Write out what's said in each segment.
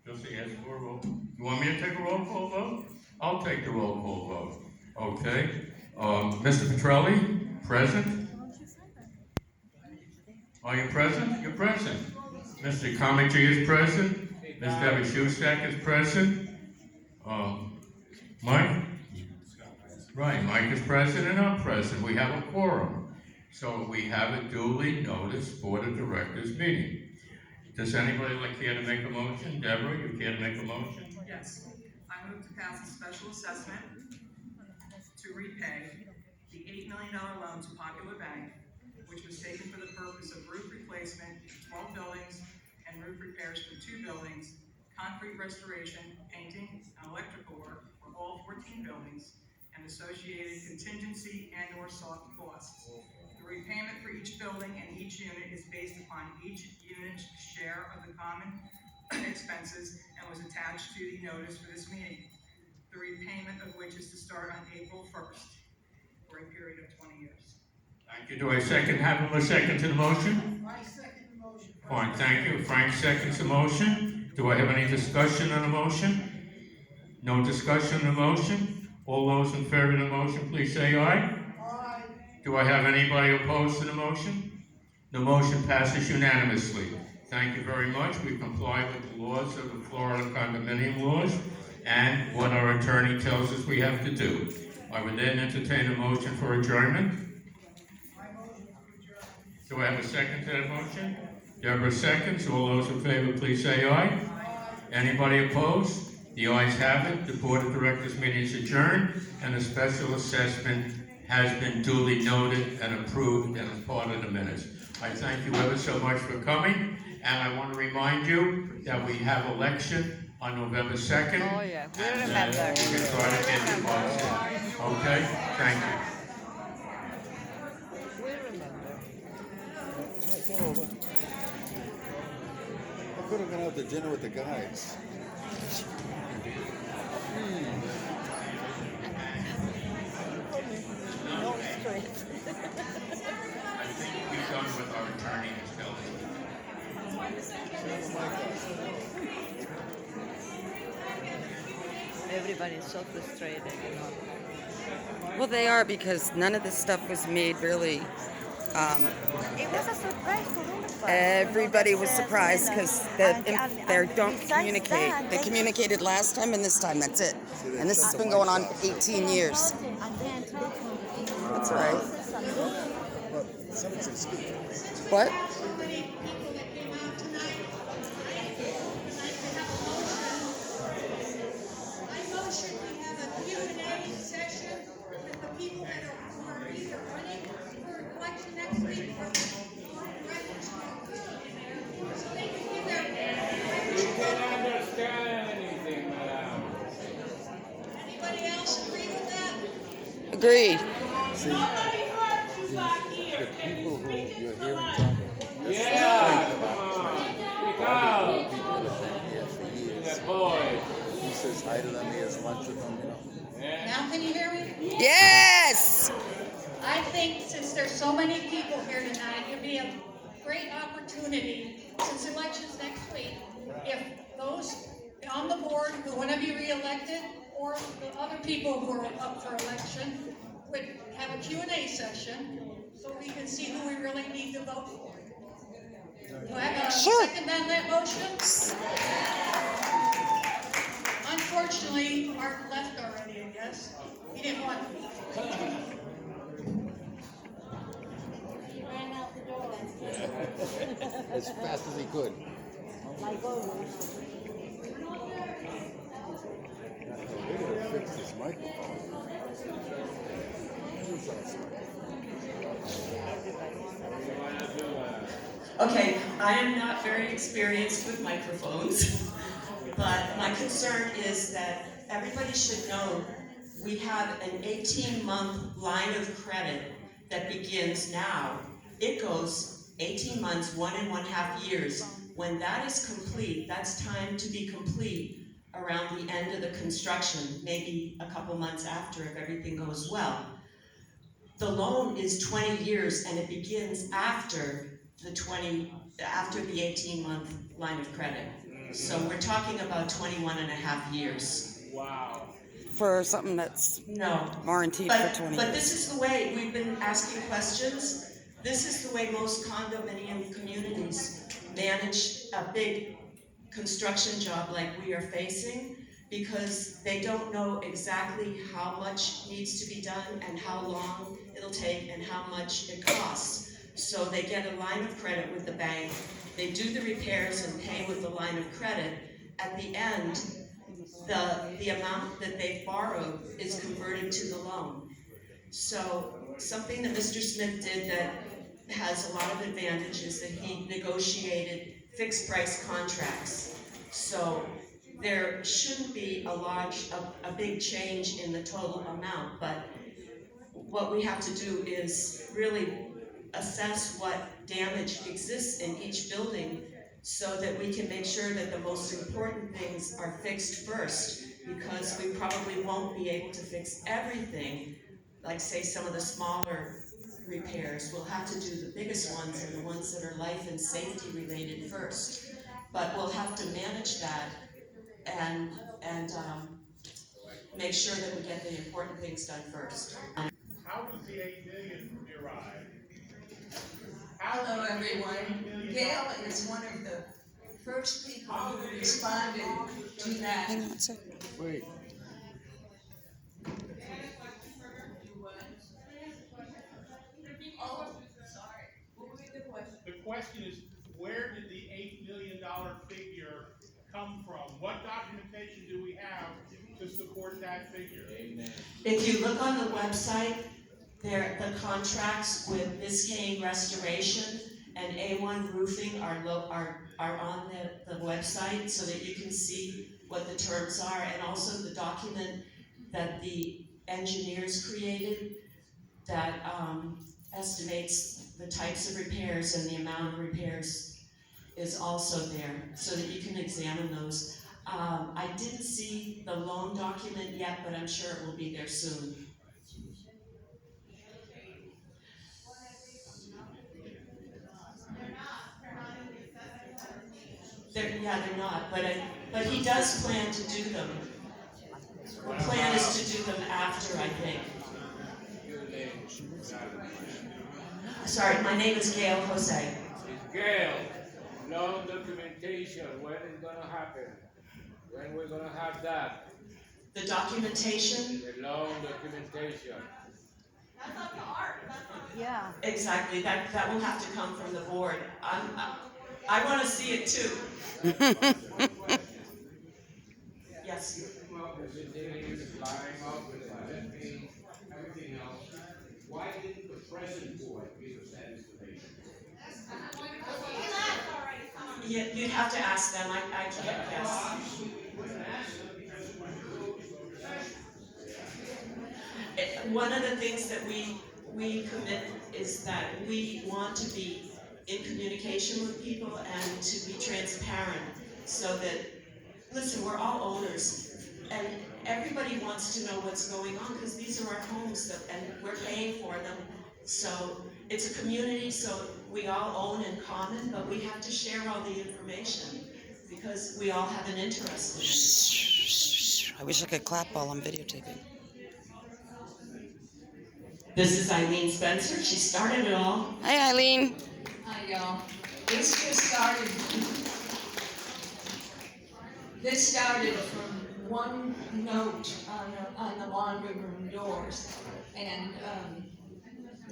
Just to ask for a roll. You want me to take a roll call vote? I'll take the roll call vote. Okay. Mr. Petrelli, present. Are you present? You're present. Mr. Comity is present. Ms. Debbie Shustak is present. Mike? Right, Mike is present and I'm present. We have a quorum. So we have a duly noticed Board of Directors meeting. Does anybody care to make a motion? Deborah, you care to make a motion? Yes. I move to pass a special assessment to repay the $8 million loan to Popular Bank, which was taken for the purpose of roof replacement, 12 buildings, and roof repairs for 2 buildings, concrete restoration, painting, and electrical work for all 14 buildings, and associated contingency and/or soft costs. The repayment for each building and each unit is based upon each unit's share of the common expenses and was attached to the notice for this meeting. The repayment of which is to start on April 1st for a period of 20 years. Thank you. Do I have a second to the motion? I second the motion. Fine, thank you. Frank seconds the motion. Do I have any discussion on the motion? No discussion on the motion? All those in favor of the motion, please say aye. Aye. Do I have anybody opposed to the motion? The motion passes unanimously. Thank you very much. We comply with the laws of the Florida condominium laws and what our attorney tells us we have to do. I would then entertain a motion for adjournment. Do I have a second to that motion? Deborah seconds. All those in favor, please say aye. Anybody opposed? The ayes have it. The Board of Directors meeting is adjourned, and a special assessment has been duly noted and approved and is part of the minutes. I thank you ever so much for coming, and I want to remind you that we have election on November 2nd. Oh yeah, we remember. We can try to get the votes in. Okay? Thank you. We remember. Come over. I could have gone out to dinner with the guys. No straight. I think we're done with our attorney discussion. Everybody's so frustrated, you know. Well, they are, because none of this stuff was made really. It was a surprise for all of us. Everybody was surprised because they don't besides communicate. that, They communicated last time and this time. That's it. And this has been going on for 18 years. That's all right. But someone said speak. What? I motion we have a Q&A session with the people that are either running for election next week or so they can give their. You can't understand anything, madam. Anybody else agree with that? Agreed. See, the people who you're hearing talking, Yeah, come on. Speak out. people that have been here for years. That boy. He says hi to them, he has lunch with them, you know. Yeah. Now can you hear me? Yes! I think since there's so many people here tonight, it'd be a great opportunity, since election's next week, if those on the board who want to be reelected, or the other people who are up for election, would have a Q&A session, so we can see who we really need to vote for. Do I have a second on that motion? Unfortunately, Mark left already, I guess. He didn't want to. He ran out the door. As fast as he could. Like always. They gotta fix this microphone. Okay, I am not very experienced with microphones, but my concern is that everybody should know we have an 18-month line of credit that begins now. It goes 18 months, 1.5 years. When that is complete, that's time to be complete around the end of the construction, maybe a couple months after if everything goes well. The loan is 20 years and it begins after the 18-month line of credit. So we're talking about 21 and a half years. Wow. For something that's No. warranted But, for 20 but years. this is the way we've been asking questions. This is the way most condominium communities manage a big construction job like we are facing, because they don't know exactly how much needs to be done and how long it'll take and how much it costs. So they get a line of credit with the bank, they do the repairs and pay with the line of credit. At the end, the amount that they've borrowed is converted to the loan. So something that Mr. Smith did that has a lot of advantages, that he negotiated fixed price contracts. So there shouldn't be a big change in the total amount, but what we have to do is really assess what damage exists in each building so that we can make sure that the most important things are fixed first, because we probably won't be able to fix everything. Like say some of the smaller repairs, we'll have to do the biggest ones and the ones that are life and safety related first. But we'll have to manage that and make sure that we get the important things done first. How was the 8 million derived? Hello, everyone. Gail is one of the first people who responded to that. Hang on a second. Wait. Oh, sorry. What was the question? The question is, where did the $8 million figure come from? What documentation do we have to support that figure? If you look on the website, the contracts with Biscayne Restoration and A1 Roofing are on the website so that you can see what the terms are, and also the document that the engineers created that estimates the types of repairs and the amount of repairs is also there so that you can examine those. I didn't see the loan document yet, but I'm sure it will be there soon. They're not, but he does plan to do them. The plan is to do them after, I think. Sorry, my name is Gail Jose. Gail, loan documentation, when is gonna happen? When we're gonna have that? The documentation, The loan documentation. Yeah. exactly, that will have to come from the board. I want to see it too. Yes. Everything is flying up with everything else. Why didn't the present board give us that information? You'd have to ask them, I can't guess. One of the things that we commit is that we want to be in communication with people and to be transparent, so that, listen, we're all owners and everybody wants to know what's going on, because these are our homes and we're paying for them. So it's a community, so we all own in common, but we have to share all the information because we all have an interest in it. I wish I could clap while I'm videotaping. This is Eileen Spencer. She started it all. Hi, Eileen. Hi, y'all. This started from one note on the laundry room doors. And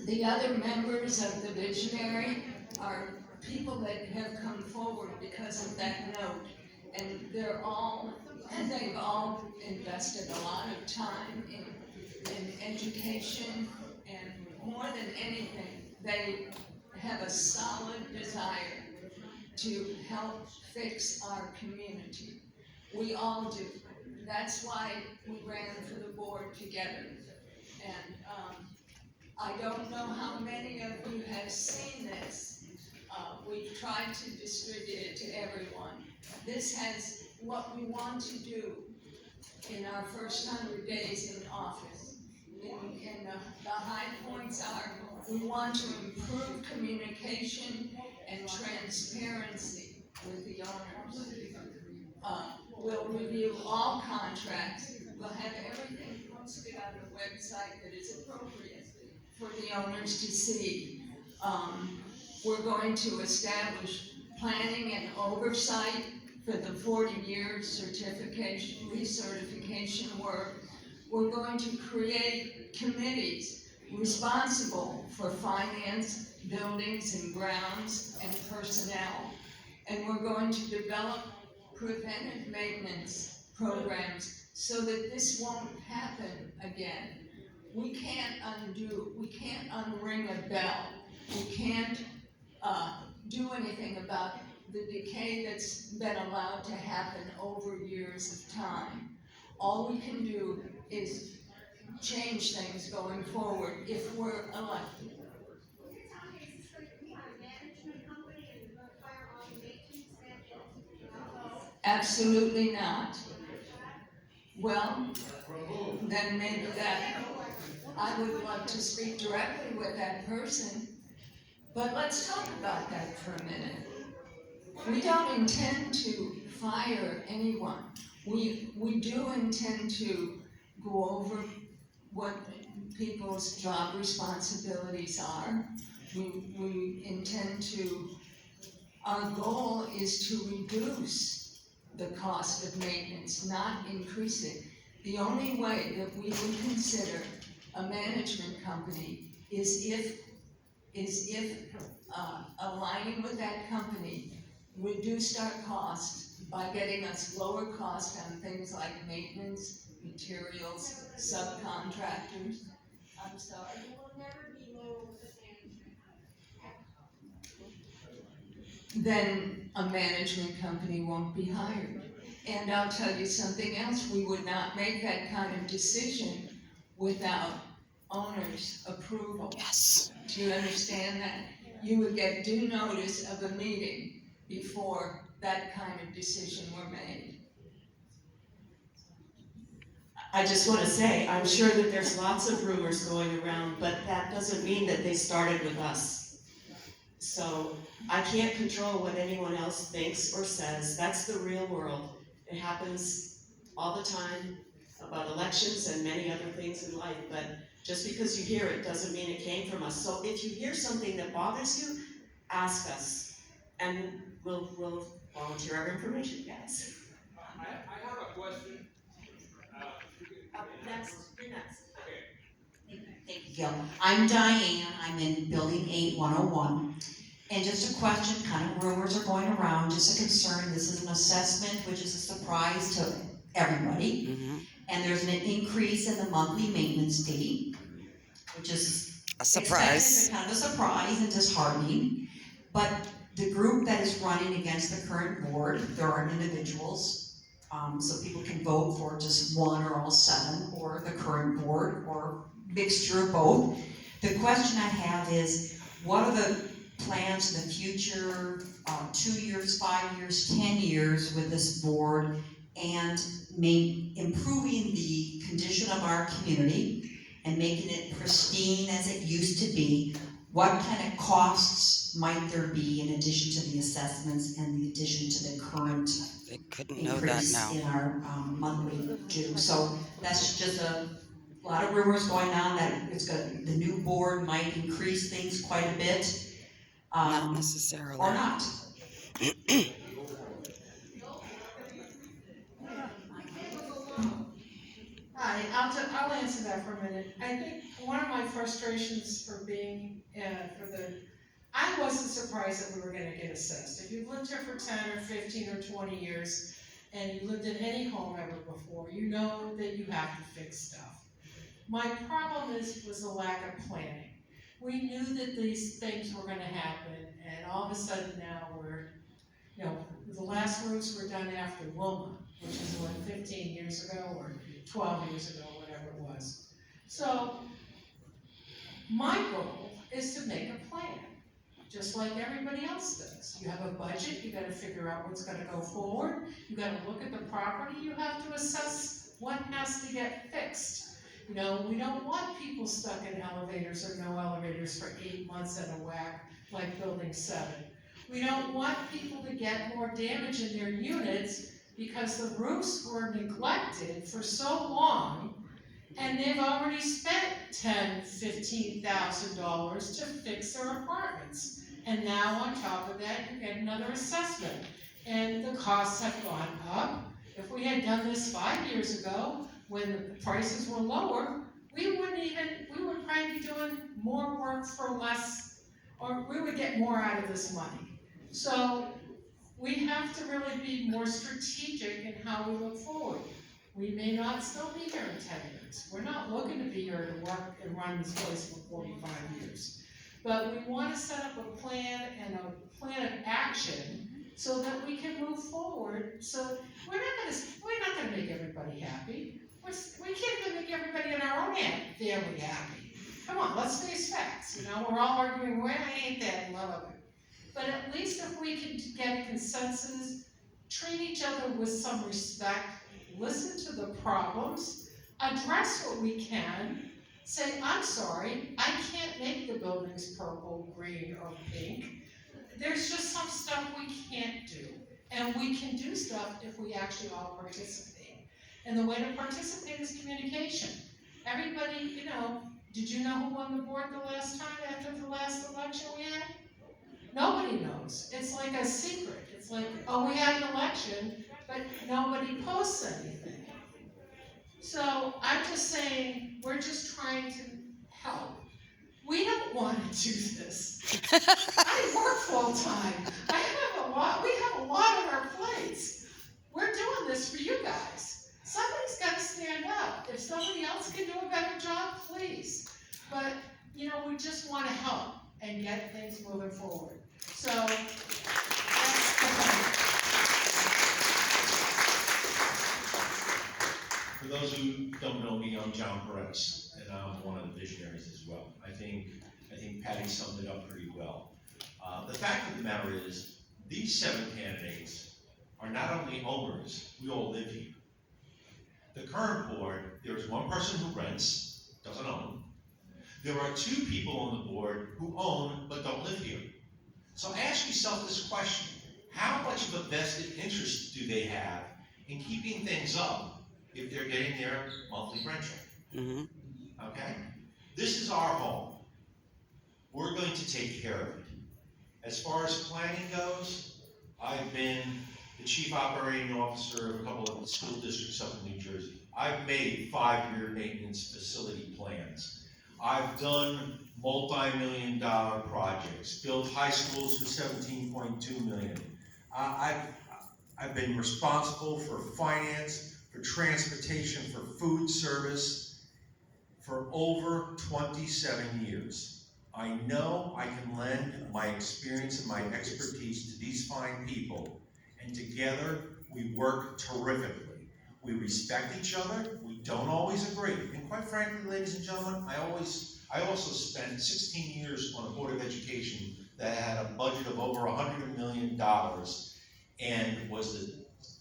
the other members of the visionary are people that have come forward because of that note. And they've all invested a lot of time in education, and more than anything, they have a solid desire to help fix our community. We all do. That's why we ran for the board together. And I don't know how many of you have seen this. We've tried to distribute it to everyone. This has what we want to do in our first 100 days in office. And the high points are, we want to improve communication and transparency with the owners. we'll review all contracts, we'll have everything posted on the website that is appropriate for the owners to see. We're going to establish planning and oversight for the 40-year certification, recertification work. We're going to create committees responsible for finance, buildings and grounds, and personnel. And we're going to develop preventive maintenance programs so that this won't happen again. We can't unring a bell. We can't do anything about the decay that's been allowed to happen over years of time. All we can do is change things going forward if we're elected. Absolutely not. Well, then maybe that, I would love to speak directly with that person, but let's talk about that for a minute. We don't intend to fire anyone. We do intend to go over what people's job responsibilities are. We intend to, our goal is to reduce the cost of maintenance, not increase it. The only way that we would consider a management company is if aligning with that company reduced our costs by getting us lower cost on things like maintenance, materials, subcontractors. I'm sorry. Then a management company won't be hired. And I'll tell you something else, we would not make that kind of decision without owner's approval. Yes. Do you understand that? You would get due notice of a meeting before that kind of decision were made. I just want to say, I'm sure that there's lots of rumors going around, but that doesn't mean that they started with us. So I can't control what anyone else thinks or says. That's the real world. It happens all the time about elections and many other things in life, but just because you hear it doesn't mean it came from us. So if you hear something that bothers you, ask us, and we'll volunteer our information, yes. I have a question. Next, you're next. Okay. Thank you, Gil. I'm Diane, I'm in Building 8101. And just a question, kind of rumors are going around, just a concern, this is an assessment, which is a surprise to everybody. Mm-hmm. And there's an increase in the monthly maintenance fee, which is A surprise. expected, but kind of a surprise and disheartening. But the group that is running against the current board, there are individuals, so people can vote for just one or all seven, or the current board, or mixture of both. The question I have is, what are the plans in the future, 2 years, 5 years, 10 years with this board, and improving the condition of our community and making it pristine as it used to be? What kind of costs might there be in addition to the assessments and the addition to the current They couldn't know that increase now. in our monthly due? So that's just a lot of rumors going on that the new board might increase things quite a bit. Not necessarily. Or not. Hi, I'll answer that for a minute. I think one of my frustrations for being, I wasn't surprised that we were gonna get assessed. If you've lived here for 10 or 15 or 20 years, and you lived in any home ever before, you know that you have to fix stuff. My problem was the lack of planning. We knew that these things were gonna happen, and all of a sudden now the last roofs were done after Wilma, which is 15 years ago, or 12 years ago, whatever it was. So, my goal is to make a plan, just like everybody else does. You have a budget, you gotta figure out what's gonna go forward, you gotta look at the property, you have to assess what has to get fixed. We don't want people stuck in elevators or no elevators for 8 months at a whack, like Building 7. We don't want people to get more damage in their units because the roofs were neglected for so long, and they've already spent $10,000–$15,000 to fix their apartments. And now on top of that, you get another assessment, and the costs have gone up. If we had done this 5 years ago, when the prices were lower, we would probably be doing more work for less, or we would get more out of this money. So we have to really be more strategic in how we look forward. We may not still be here in 10 years. We're not looking to be here to work and run this place for 45 years. But we want to set up a plan and a plan of action so that we can move forward. So we're not gonna make everybody happy. We can't even make everybody in our own family happy. Come on, let's face facts. You know, we're all arguing, well, I ain't that in love with it. But at least if we can get a consensus, treat each other with some respect, listen to the problems, address what we can, say, I'm sorry, I can't make the buildings purple, green, or pink. There's just some stuff we can't do. And we can do stuff if we actually all participate. And the way to participate is communication. Everybody, you know, did you know who won the board the last time after the last election we had? Nobody knows. It's like a secret. It's like, oh, we had an election, but nobody posts anything. So I'm just saying, we're just trying to help. We don't want to do this. I work full time. We have a lot on our plates. We're doing this for you guys. Somebody's got to stand up. If somebody else can do a better job, please. But, you know, we just want to help and get things moving forward. So, that's the point. For those who don't know me, I'm John Perez, and I'm one of the visionaries as well. I think Patty summed it up pretty well. The fact of the matter is, these 7 candidates are not only owners, we all live here. The current board, there is one person who rents, doesn't own. There are 2 people on the board who own but don't live here. So ask yourself this question: how much of a vested interest do they have in keeping things up if they're getting their monthly rent check? Okay? This is our home. We're going to take care of it. As far as planning goes, I've been the chief operating officer of a couple of school districts up in New Jersey. I've made 5-year maintenance facility plans. I've done multi-million-dollar projects, built high schools for $17.2 million. I've been responsible for finance, for transportation, for food service for over 27 years. I know I can lend my experience and my expertise to these fine people, and together we work terrifically. We respect each other. We don't always agree. And quite frankly, ladies and gentlemen, I also spent 16 years on a Board of Education that had a budget of over $100 million and was the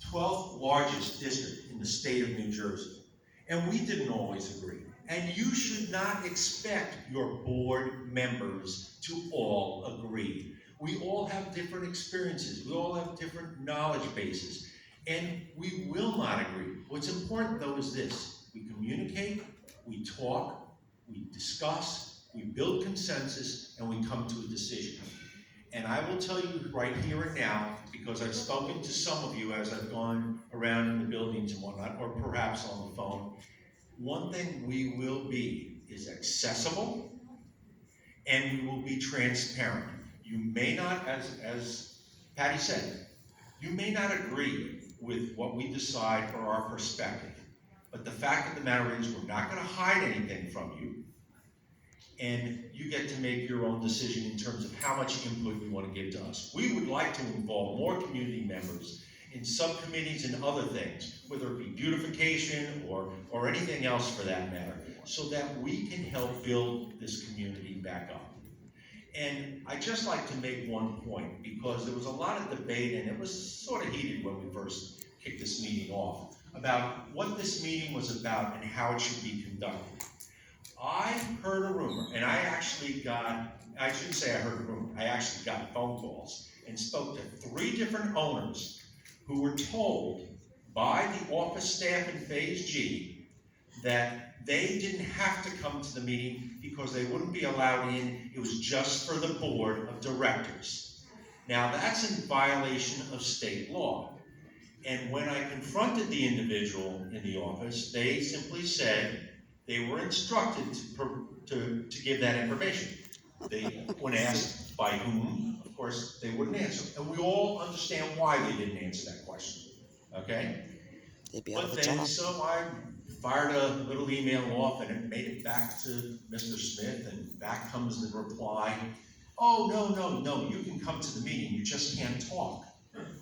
12th largest district in the state of New Jersey. And we didn't always agree. And you should not expect your board members to all agree. We all have different experiences. We all have different knowledge bases. And we will not agree. What's important, though, is this: we communicate, we talk, we discuss, we build consensus, and we come to a decision. And I will tell you right here and now, because I've spoken to some of you as I've gone around in the buildings and whatnot, or perhaps on the phone, one thing we will be is accessible, and we will be transparent. You may not, as Patty said, you may not agree with what we decide for our perspective, but the fact of the matter is we're not going to hide anything from you, and you get to make your own decision in terms of how much input you want to give to us. We would like to involve more community members in subcommittees and other things, whether it be beautification or anything else for that matter, so that we can help build this community back up. And I'd just like to make one point, because there was a lot of debate, and it was sort of heated when we first kicked this meeting off, about what this meeting was about and how it should be conducted. I heard a rumor, and I shouldn't say I heard a rumor, I actually got phone calls and spoke to 3 different owners who were told by the office staff in Phase G that they didn't have to come to the meeting because they wouldn't be allowed in. It was just for the board of directors. Now, that's in violation of state law. And when I confronted the individual in the office, they simply said they were instructed to give that information. When asked by whom, of course, they wouldn't answer. And we all understand why they didn't answer that question, okay? They'd be out of But a then, job. so I fired a little email off and it made it back to Mr. Smith, and back comes the reply, oh, no, you can come to the meeting, you just can't talk.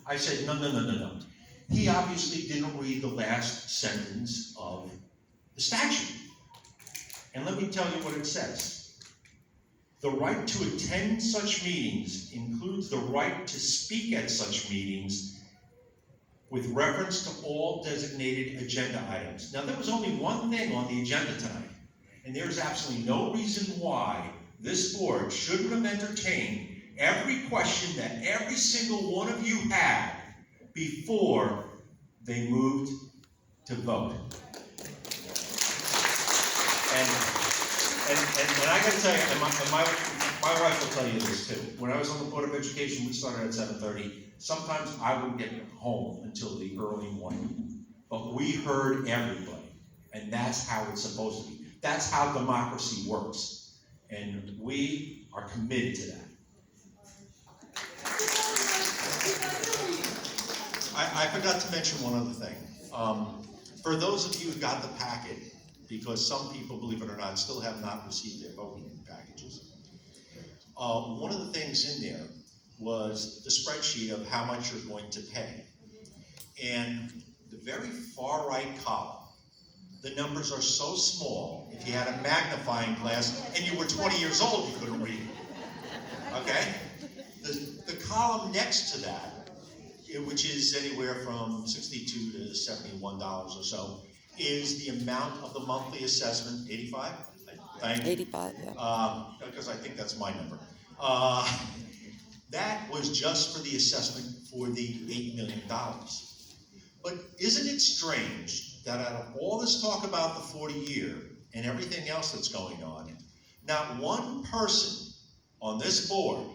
I said, no. He obviously didn't read the last sentence of the statute. And let me tell you what it says. The right to attend such meetings includes the right to speak at such meetings with reference to all designated agenda items. Now, there was only one thing on the agenda tonight, and there's absolutely no reason why this board shouldn't have entertained every question that every single one of you had before they moved to vote. And I gotta tell you, and my wife will tell you this too. When I was on the Board of Education, we started at 7:30. Sometimes I wouldn't get home until the early morning. But we heard everybody, and that's how it's supposed to be. That's how democracy works. And we are committed to that. I forgot to mention one other thing. For those of you who got the packet, because some people, believe it or not, still have not received their voting packages. One of the things in there was the spreadsheet of how much you're going to pay. And the very far right column, the numbers are so small, if you had a magnifying glass and you were 20 years old, you couldn't read it. Okay? The column next to that, which is anywhere from $62 to $71 or so, is the amount of the monthly assessment, 85? Thank you. 85, yeah. Because I think that's my number. That was just for the assessment for the $8 million. But isn't it strange that out of all this talk about the 40-year and everything else that's going on, not one person on this board,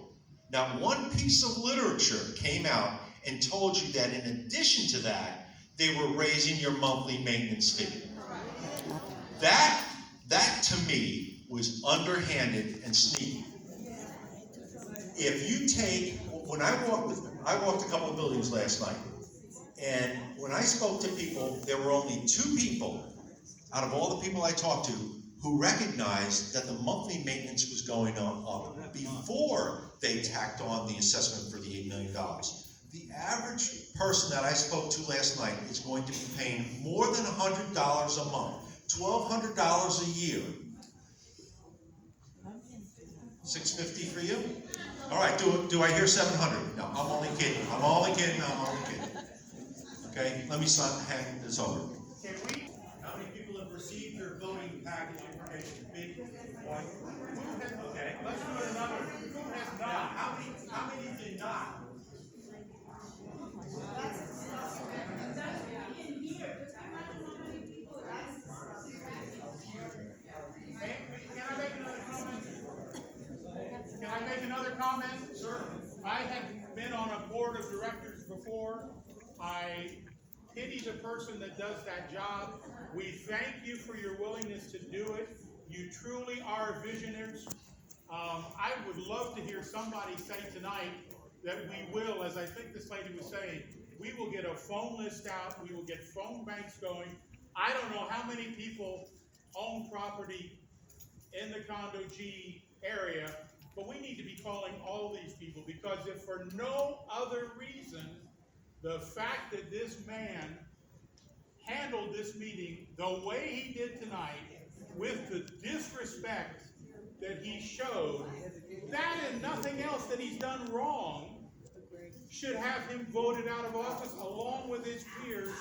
not one piece of literature came out and told you that in addition to that, they were raising your monthly maintenance fee. That to me was underhanded and sneaky. If you take, I walked a couple of buildings last night, and when I spoke to people, there were only 2 people out of all the people I talked to who recognized that the monthly maintenance was going up before they tacked on the assessment for the $8 million. The average person that I spoke to last night is going to be paying more than $100 a month, $1,200 a year. $650 for you? All right, do I hear 700? No, I'm only kidding. I'm only kidding. Okay, let me hand this over. How many people have received their voting package information? Okay, let's do it another. Who has not? How many did not? Can I make another comment? Sir, I have been on a board of directors before. I pity the person that does that job. We thank you for your willingness to do it. You truly are visionaries. I would love to hear somebody say tonight that we will, as I think this lady was saying, we will get a phone list out, we will get phone banks going. I don't know how many people own property in the Condo G area, but we need to be calling all these people, because if for no other reason, the fact that this man handled this meeting the way he did tonight, with the disrespect that he showed, that and nothing else that he's done wrong should have him voted out of office along with his peers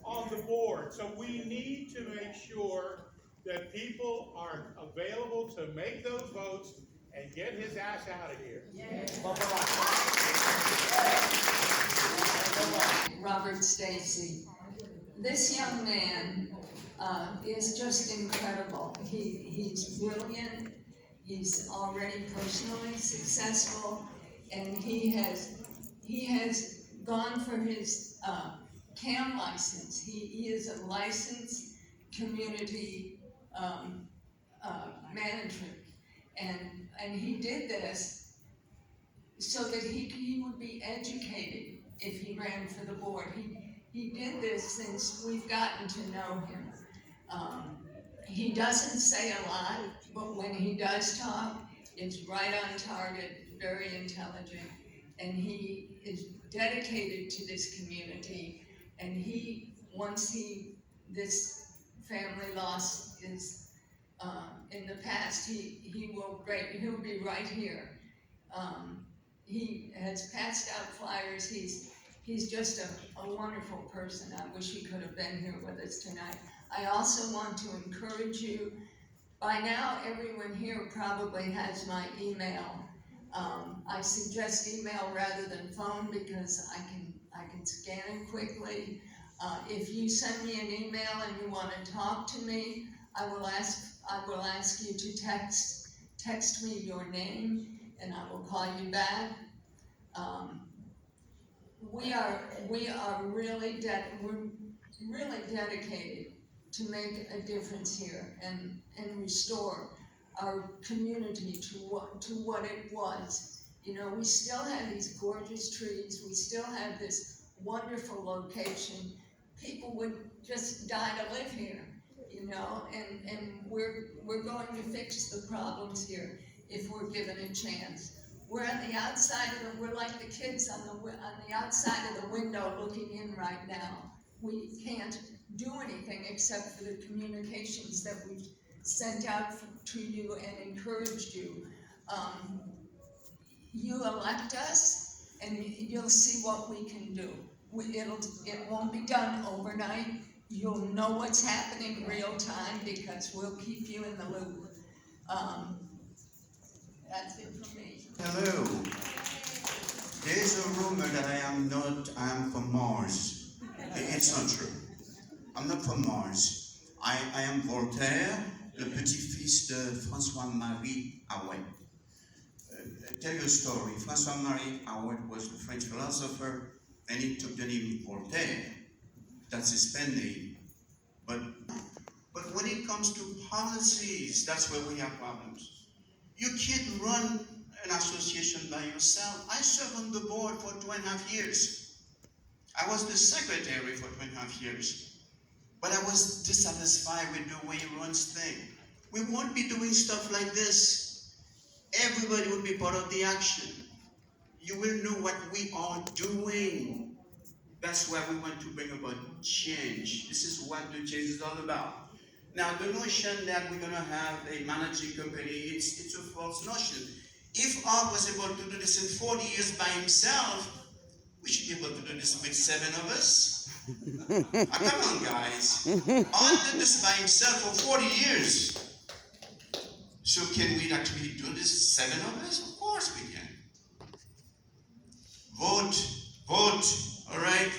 on the board. So we need to make sure that people are available to make those votes and get his ass out of here. Robert Stacy. this young man is just incredible. He's brilliant, he's already personally successful, and he has gone for his CAM license. He is a licensed community manager, and he did this so that he would be educated if he ran for the board. He did this since we've gotten to know him. He doesn't say a lot, but when he does talk, it's right on target, very intelligent, and he is dedicated to this community. And once this family lost his, in the past, he'll be right here. He has passed out flyers. He's just a wonderful person. I wish he could have been here with us tonight. I also want to encourage you. By now, everyone here probably has my email. I suggest email rather than phone because I can scan it quickly. If you send me an email and you want to talk to me, I will ask you to text me your name, and I will call you back. We are really dedicated to make a difference here and restore our community to what it was. You know, we still have these gorgeous trees. We still have this wonderful location. People would just die to live here, you know, and we're going to fix the problems here if we're given a chance. We're on the outside we're like the kids on the outside of the window looking in right now. We can't do anything except for the communications that we've sent out to you and encouraged you. You elect us, and you'll see what we can do. It won't be done overnight. You'll know what's happening real time because we'll keep you in the loop. That's it for me. Hello. There's a rumor that I am from Mars. It's not true. I'm not from Mars. I am Voltaire, le petit-fils de François-Marie Arouet. Tell you a story. François-Marie Arouet was a French philosopher, and he took the name Voltaire. That's his pen name. But when it comes to policies, that's where we have problems. You can't run an association by yourself. I served on the board for 2.5 years. I was the secretary for 2.5 years. But I was dissatisfied with the way he runs things. We won't be doing stuff like this. Everybody will be part of the action. You will know what we are doing. That's why we want to bring about change. This is what the change is all about. Now, the notion that we're going to have a managing company, it's a false notion. If Art was able to do this in 40 years by himself, we should be able to do this with 7 of us. Come on, guys. Art did this by himself for 40 years. So can we actually do this, 7 of us? Of course we can. Vote, all right?